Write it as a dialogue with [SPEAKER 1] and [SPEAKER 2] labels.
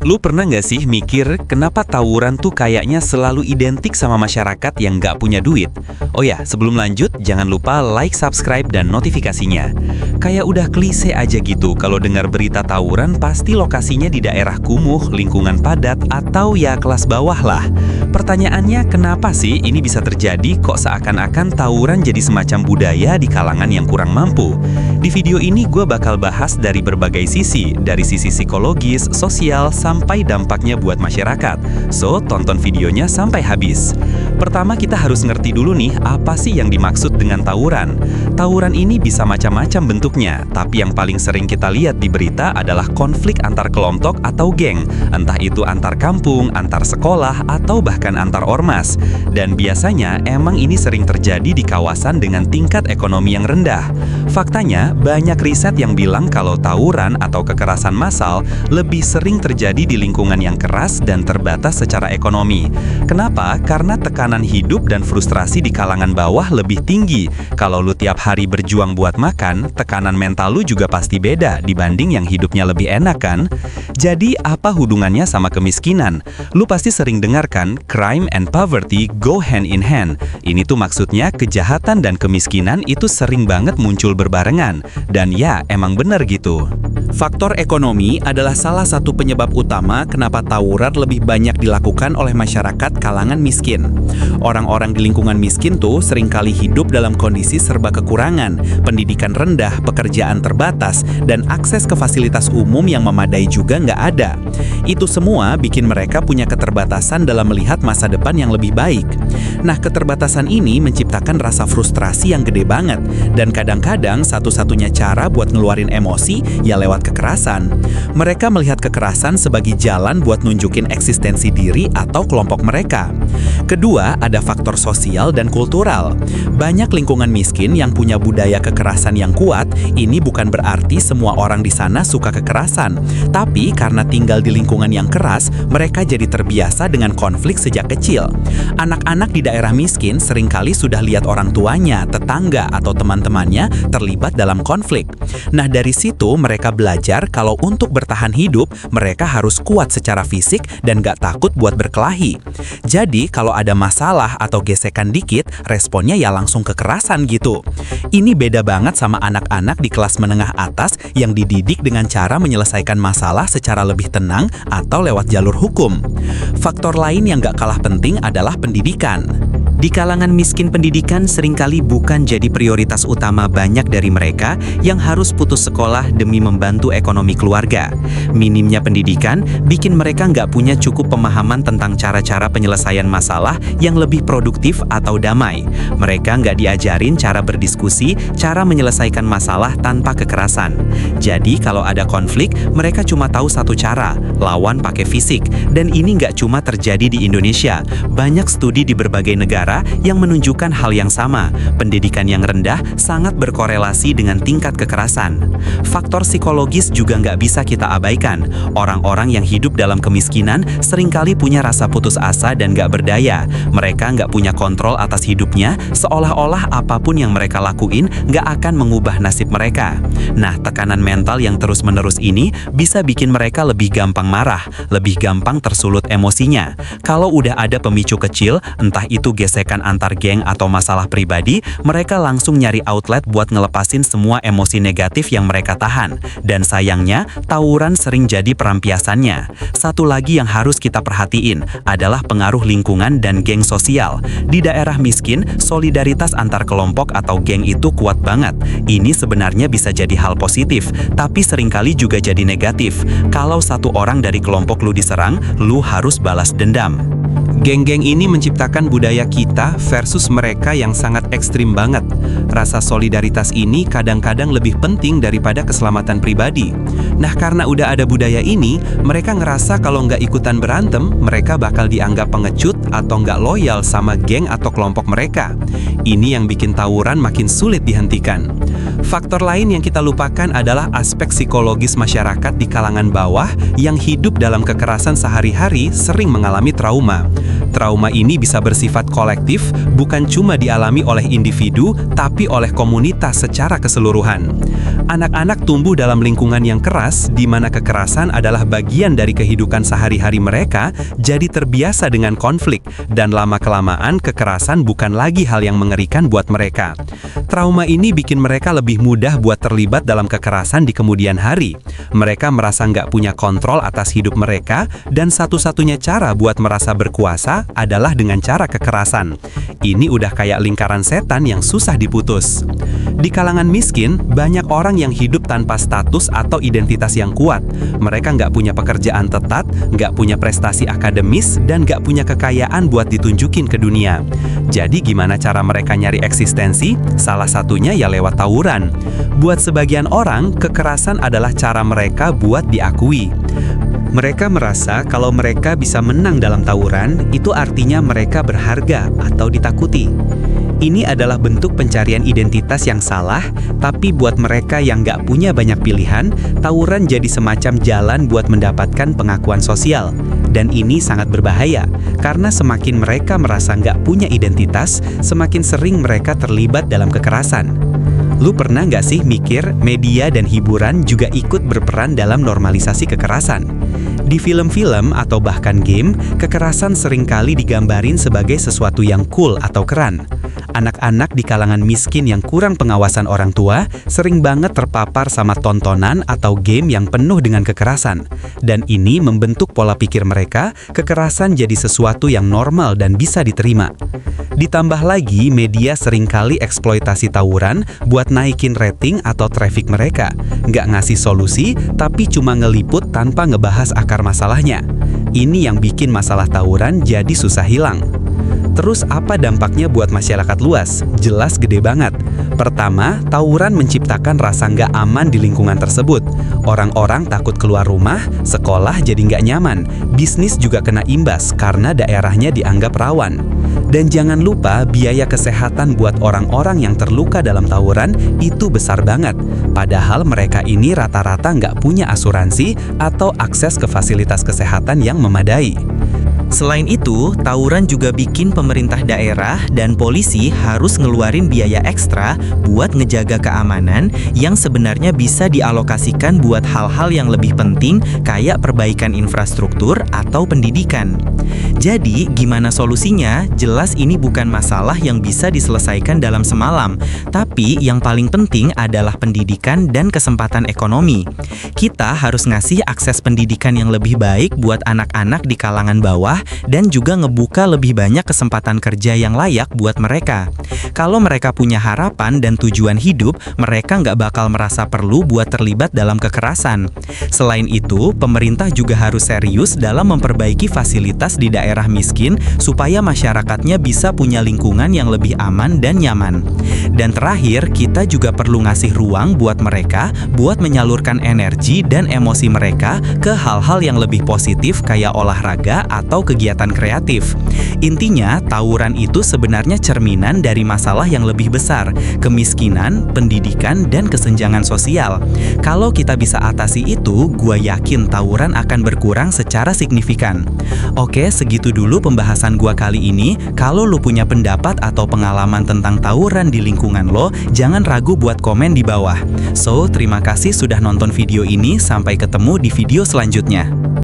[SPEAKER 1] Lu pernah nggak sih mikir kenapa tawuran tuh kayaknya selalu identik sama masyarakat yang nggak punya duit? Oh ya, sebelum lanjut, jangan lupa like, subscribe, dan notifikasinya. Kayak udah klise aja gitu, kalau dengar berita tawuran pasti lokasinya di daerah kumuh, lingkungan padat, atau ya kelas bawah lah. Pertanyaannya, kenapa sih ini bisa terjadi kok seakan-akan tawuran jadi semacam budaya di kalangan yang kurang mampu? Di video ini gue bakal bahas dari berbagai sisi, dari sisi psikologis, sosial, sampai dampaknya buat masyarakat. So, tonton videonya sampai habis. Pertama kita harus ngerti dulu nih, apa sih yang dimaksud dengan tawuran? Tawuran ini bisa macam-macam bentuknya, tapi yang paling sering kita lihat di berita adalah konflik antar kelompok atau geng, entah itu antar kampung, antar sekolah, atau bahkan antar ormas. Dan biasanya emang ini sering terjadi di kawasan dengan tingkat ekonomi yang rendah. Faktanya, banyak riset yang bilang kalau tawuran atau kekerasan massal lebih sering terjadi di lingkungan yang keras dan terbatas secara ekonomi. Kenapa? Karena tekanan hidup dan frustrasi di kalangan bawah lebih tinggi. Kalau lu tiap hari berjuang buat makan, tekanan mental lu juga pasti beda dibanding yang hidupnya lebih enak kan? Jadi apa hubungannya sama kemiskinan? Lu pasti sering dengarkan crime and poverty go hand in hand. Ini tuh maksudnya kejahatan dan kemiskinan itu sering banget muncul berbarengan. Dan ya, emang bener gitu. Faktor ekonomi adalah salah satu penyebab utama kenapa tawuran lebih banyak dilakukan oleh masyarakat kalangan miskin. Orang-orang di lingkungan miskin tuh seringkali hidup dalam kondisi serba kekurangan, pendidikan rendah, pekerjaan terbatas, dan akses ke fasilitas umum yang memadai juga nggak ada. Itu semua bikin mereka punya keterbatasan dalam melihat masa depan yang lebih baik. Nah, keterbatasan ini menciptakan rasa frustrasi yang gede banget, dan kadang-kadang satu-satunya cara buat ngeluarin emosi ya lewat kekerasan. Mereka melihat kekerasan sebagai jalan buat nunjukin eksistensi diri atau kelompok mereka. Kedua, ada faktor sosial dan kultural. Banyak lingkungan miskin yang punya budaya kekerasan yang kuat. Ini bukan berarti semua orang di sana suka kekerasan, tapi karena tinggal di lingkungan yang keras, mereka jadi terbiasa dengan konflik sejak kecil. Anak-anak di daerah miskin seringkali sudah lihat orang tuanya, tetangga, atau teman-temannya terlibat dalam konflik. Nah, dari situ mereka belajar kalau untuk bertahan hidup, mereka harus kuat secara fisik dan gak takut buat berkelahi. Jadi, kalau ada masalah atau gesekan dikit, responnya ya langsung kekerasan gitu. Ini beda banget sama anak-anak di kelas menengah atas yang dididik dengan cara menyelesaikan masalah secara lebih tenang atau lewat jalur hukum. Faktor lain yang gak kalah penting adalah pendidikan. Di kalangan miskin, pendidikan seringkali bukan jadi prioritas utama banyak dari mereka yang harus putus sekolah demi membantu ekonomi keluarga. Minimnya pendidikan bikin mereka nggak punya cukup pemahaman tentang cara-cara penyelesaian masalah yang lebih produktif atau damai. Mereka nggak diajarin cara berdiskusi, cara menyelesaikan masalah tanpa kekerasan. Jadi kalau ada konflik, mereka cuma tahu satu cara, lawan pakai fisik. Dan ini nggak cuma terjadi di Indonesia. Banyak studi di berbagai negara yang menunjukkan hal yang sama. Pendidikan yang rendah sangat berkorelasi dengan tingkat kekerasan. Faktor psikologis juga nggak bisa kita abaikan. Orang-orang yang hidup dalam kemiskinan seringkali punya rasa putus asa dan nggak berdaya. Mereka nggak punya kontrol atas hidupnya, seolah-olah apapun yang mereka lakuin nggak akan mengubah nasib mereka. Nah, tekanan mental yang terus-menerus ini bisa bikin mereka lebih gampang marah, lebih gampang tersulut emosinya. Kalau udah ada pemicu kecil, entah itu gesekan antar geng atau masalah pribadi, mereka langsung nyari outlet buat ngelepasin semua emosi negatif yang mereka tahan. Dan sayangnya, tawuran sering jadi perampiasannya. Satu lagi yang harus kita perhatiin adalah pengaruh lingkungan dan geng sosial. Di daerah miskin, solidaritas antar kelompok atau geng itu kuat banget. Ini sebenarnya bisa jadi hal positif, tapi seringkali juga jadi negatif. Kalau satu orang dari kelompok lu diserang, lu harus balas dendam. Geng-geng ini menciptakan budaya kita versus mereka yang sangat ekstrim banget. Rasa solidaritas ini kadang-kadang lebih penting daripada keselamatan pribadi. Nah, karena udah ada budaya ini, mereka ngerasa kalau nggak ikutan berantem, mereka bakal dianggap pengecut atau nggak loyal sama geng atau kelompok mereka. Ini yang bikin tawuran makin sulit dihentikan. Faktor lain yang kita lupakan adalah aspek psikologis masyarakat di kalangan bawah yang hidup dalam kekerasan sehari-hari sering mengalami trauma. Trauma ini bisa bersifat kolektif, bukan cuma dialami oleh individu, tapi oleh komunitas secara keseluruhan. Anak-anak tumbuh dalam lingkungan yang keras, di mana kekerasan adalah bagian dari kehidupan sehari-hari mereka, jadi terbiasa dengan konflik, dan lama-kelamaan kekerasan bukan lagi hal yang mengerikan buat mereka. Trauma ini bikin mereka lebih mudah buat terlibat dalam kekerasan di kemudian hari. Mereka merasa nggak punya kontrol atas hidup mereka, dan satu-satunya cara buat merasa berkuasa adalah dengan cara kekerasan. Ini udah kayak lingkaran setan yang susah diputus. Di kalangan miskin, banyak orang yang hidup tanpa status atau identitas yang kuat. Mereka nggak punya pekerjaan tetap, nggak punya prestasi akademis, dan nggak punya kekayaan buat ditunjukin ke dunia. Jadi gimana cara mereka nyari eksistensi? Salah satunya ya lewat tawuran. Buat sebagian orang, kekerasan adalah cara mereka buat diakui. Mereka merasa kalau mereka bisa menang dalam tawuran, itu artinya mereka berharga atau ditakuti. Ini adalah bentuk pencarian identitas yang salah, tapi buat mereka yang nggak punya banyak pilihan, tawuran jadi semacam jalan buat mendapatkan pengakuan sosial. Dan ini sangat berbahaya, karena semakin mereka merasa nggak punya identitas, semakin sering mereka terlibat dalam kekerasan. Lu pernah nggak sih mikir media dan hiburan juga ikut berperan dalam normalisasi kekerasan? Di film-film atau bahkan game, kekerasan seringkali digambarin sebagai sesuatu yang cool atau keren. Anak-anak di kalangan miskin yang kurang pengawasan orang tua sering banget terpapar sama tontonan atau game yang penuh dengan kekerasan. Dan ini membentuk pola pikir mereka, kekerasan jadi sesuatu yang normal dan bisa diterima. Ditambah lagi, media seringkali eksploitasi tawuran buat naikin rating atau traffic mereka. Nggak ngasih solusi, tapi cuma ngeliput tanpa ngebahas akar masalahnya. Ini yang bikin masalah tawuran jadi susah hilang. Terus apa dampaknya buat masyarakat luas? Jelas gede banget. Pertama, tawuran menciptakan rasa nggak aman di lingkungan tersebut. Orang-orang takut keluar rumah, sekolah jadi nggak nyaman, bisnis juga kena imbas karena daerahnya dianggap rawan. Dan jangan lupa biaya kesehatan buat orang-orang yang terluka dalam tawuran itu besar banget. Padahal mereka ini rata-rata nggak punya asuransi atau akses ke fasilitas kesehatan yang memadai. Selain itu, tawuran juga bikin pemerintah daerah dan polisi harus ngeluarin biaya ekstra buat ngejaga keamanan yang sebenarnya bisa dialokasikan buat hal-hal yang lebih penting kayak perbaikan infrastruktur atau pendidikan. Jadi, gimana solusinya? Jelas ini bukan masalah yang bisa diselesaikan dalam semalam, tapi yang paling penting adalah pendidikan dan kesempatan ekonomi. Kita harus ngasih akses pendidikan yang lebih baik buat anak-anak di kalangan bawah dan juga ngebuka lebih banyak kesempatan kerja yang layak buat mereka. Kalau mereka punya harapan dan tujuan hidup, mereka nggak bakal merasa perlu buat terlibat dalam kekerasan. Selain itu, pemerintah juga harus serius dalam memperbaiki fasilitas di daerah miskin supaya masyarakatnya bisa punya lingkungan yang lebih aman dan nyaman. Dan terakhir, kita juga perlu ngasih ruang buat mereka buat menyalurkan energi dan emosi mereka ke hal-hal yang lebih positif kayak olahraga atau kegiatan kreatif. Intinya, tawuran itu sebenarnya cerminan dari masalah yang lebih besar, kemiskinan, pendidikan, dan kesenjangan sosial. Kalau kita bisa atasi itu, gua yakin tawuran akan berkurang secara signifikan. Oke, segitu dulu pembahasan gua kali ini. Kalau lu punya pendapat atau pengalaman tentang tawuran di lingkungan lo, jangan ragu buat komen di bawah. So, terima kasih sudah nonton video ini. Sampai ketemu di video selanjutnya.